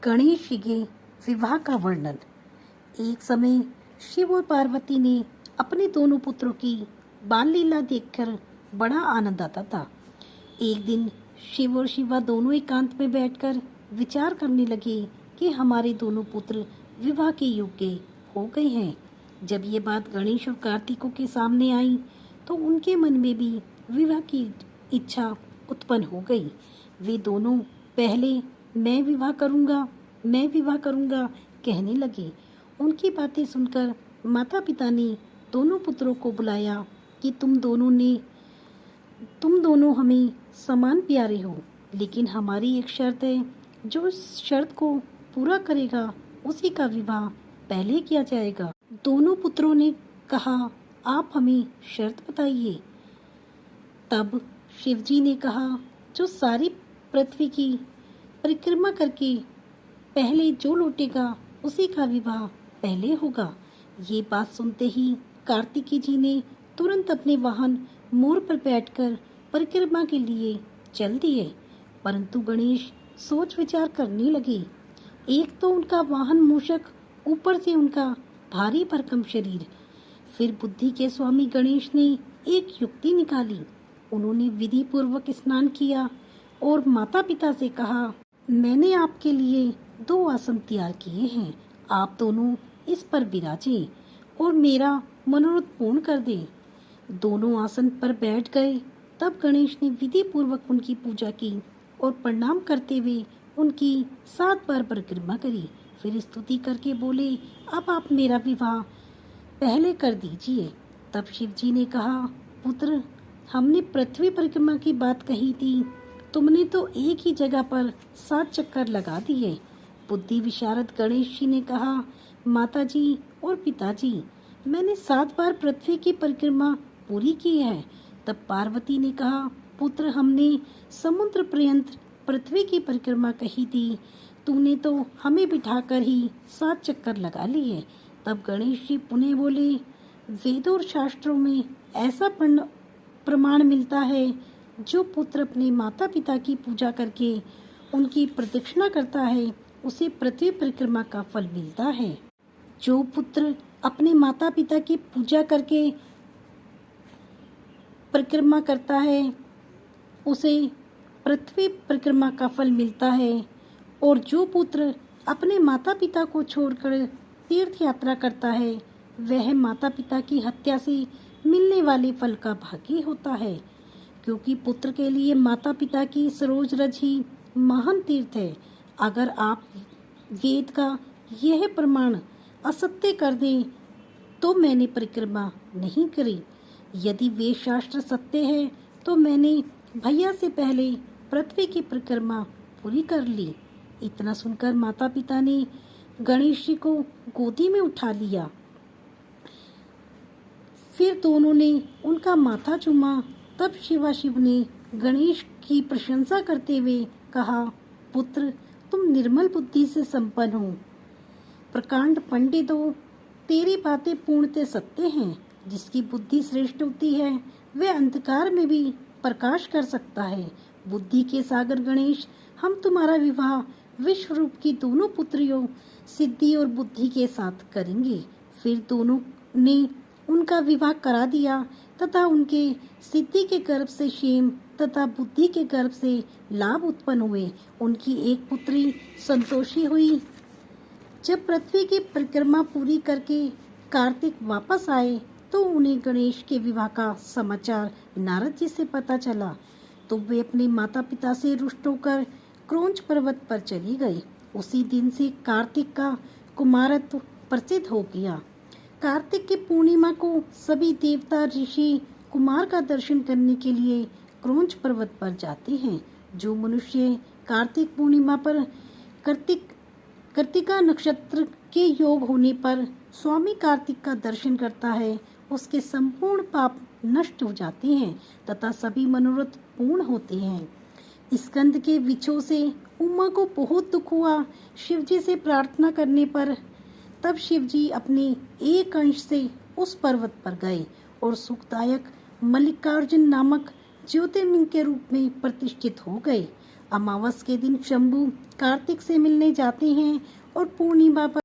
गणेश जी के विवाह का वर्णन। एक समय शिव और पार्वती ने अपने दोनों पुत्रों की बाल लीला देखकर बड़ा आनंद आता था। एक दिन शिव और शिवा दोनों एकांत में बैठकर विचार करने लगे कि हमारे दोनों पुत्र विवाह के योग्य हो गए हैं। जब ये बात गणेश और कार्तिकों के सामने आई तो उनके मन में भी विवाह की इच्छा उत्पन्न हो गई। वे दोनों पहले मैं विवाह करूंगा कहने लगे। उनकी बातें सुनकर माता पिता ने दोनों पुत्रों को बुलाया कि तुम दोनों हमें समान प्यारे हो, लेकिन हमारी एक शर्त है। जो इस शर्त को पूरा करेगा उसी का विवाह पहले किया जाएगा। दोनों पुत्रों ने कहा, आप हमें शर्त बताइए। तब शिवजी ने कहा, जो सारी पृथ्वी की परिक्रमा करके पहले जो लौटेगा उसी का विवाह पहले होगा। ये बात सुनते ही कार्तिकी जी ने तुरंत अपने वाहन मोर पर बैठकर परिक्रमा के लिए चल दिए। परंतु गणेश सोच विचार करने लगे। एक तो उनका वाहन मूषक, ऊपर से उनका भारी भरकम शरीर। फिर बुद्धि के स्वामी गणेश ने एक युक्ति निकाली। उन्होंने विधि पूर्वक स्नान किया और माता पिता से कहा, मैंने आपके लिए 2 आसन तैयार किए हैं, आप दोनों इस पर विराजें और मेरा मनोरथ पूर्ण कर दें। दोनों आसन पर बैठ गए। तब गणेश ने विधि पूर्वक उनकी पूजा की और प्रणाम करते हुए उनकी 7 बार परिक्रमा करी। फिर स्तुति करके बोले, अब आप मेरा विवाह पहले कर दीजिए। तब शिव जी ने कहा, पुत्र, हमने पृथ्वी परिक्रमा की बात कही थी, तुमने तो एक ही जगह पर 7 चक्कर लगा दिए। बुद्धि विशारद गणेश जी ने कहा, माताजी और पिताजी, मैंने 7 बार पृथ्वी की परिक्रमा पूरी की है। तब पार्वती ने कहा, पुत्र, हमने समुद्र पर्यंत पृथ्वी की परिक्रमा कही थी, तूने तो हमें बिठाकर ही 7 चक्कर लगा लिए। तब गणेश जी पुनः बोले, वेदों और शास्त्रों में ऐसा प्रमाण मिलता है, जो पुत्र अपने माता पिता की पूजा करके उनकी प्रदक्षिणा करता है उसे पृथ्वी परिक्रमा का फल मिलता है। जो पुत्र अपने माता पिता की पूजा करके परिक्रमा करता है उसे पृथ्वी परिक्रमा का फल मिलता है, और जो पुत्र अपने माता पिता को छोड़कर तीर्थ यात्रा करता है वह माता पिता की हत्या से मिलने वाले फल का भागी होता है। क्योंकि पुत्र के लिए माता पिता की सरोज रज ही महान तीर्थ है। अगर आप वेद का यह प्रमाण असत्य कर दें तो मैंने परिक्रमा नहीं करी। यदि वेद शास्त्र सत्य है तो मैंने भैया से पहले पृथ्वी की परिक्रमा पूरी कर ली। इतना सुनकर माता पिता ने गणेश जी को गोदी में उठा लिया। फिर दोनों ने उनका माथा चूमा। तब शिव ने गणेश की प्रशंसा करते हुए कहा, पुत्र, तुम निर्मल बुद्धि से संपन्न हो, प्रकांड पंडित हो, तेरी बातें पूर्णतः सत्य हैं। जिसकी बुद्धि श्रेष्ठ होती है वह अंधकार में भी प्रकाश कर सकता है। बुद्धि के सागर गणेश, हम तुम्हारा विवाह विश्व रूप की दोनों पुत्रियों सिद्धि और बुद्धि के साथ करेंगे। फिर दोनों ने उनका विवाह करा दिया तथा उनके सिद्धि के गर्भ से क्षेम तथा बुद्धि के गर्भ से लाभ उत्पन्न हुए। उनकी एक पुत्री संतोषी हुई। जब पृथ्वी की परिक्रमा पूरी करके कार्तिक वापस आए तो उन्हें गणेश के विवाह का समाचार नारद जी से पता चला। तो वे अपने माता पिता से रुष्ट होकर क्रौंच पर्वत पर चली गई। उसी दिन से कार्तिक का कुमारत्व प्रसिद्ध हो गया। कार्तिक की पूर्णिमा को सभी देवता ऋषि कुमार का दर्शन करने के लिए क्रौंच पर्वत पर जाते हैं। जो मनुष्य कार्तिक पूर्णिमा पर कृत्तिका नक्षत्र के योग होने पर स्वामी कार्तिक का दर्शन करता है उसके संपूर्ण पाप नष्ट हो जाते हैं तथा सभी मनोरथ पूर्ण होते हैं। स्कंद के विछोह से उमा को बहुत दुख हुआ। शिवजी से प्रार्थना करने पर तब शिवजी अपने एक अंश से उस पर्वत पर गए और सुखदायक मल्लिकार्जुन नामक ज्योतिर्लिंग के रूप में प्रतिष्ठित हो गए। अमावस के दिन शंभू कार्तिक से मिलने जाते हैं और पूर्णिमा पर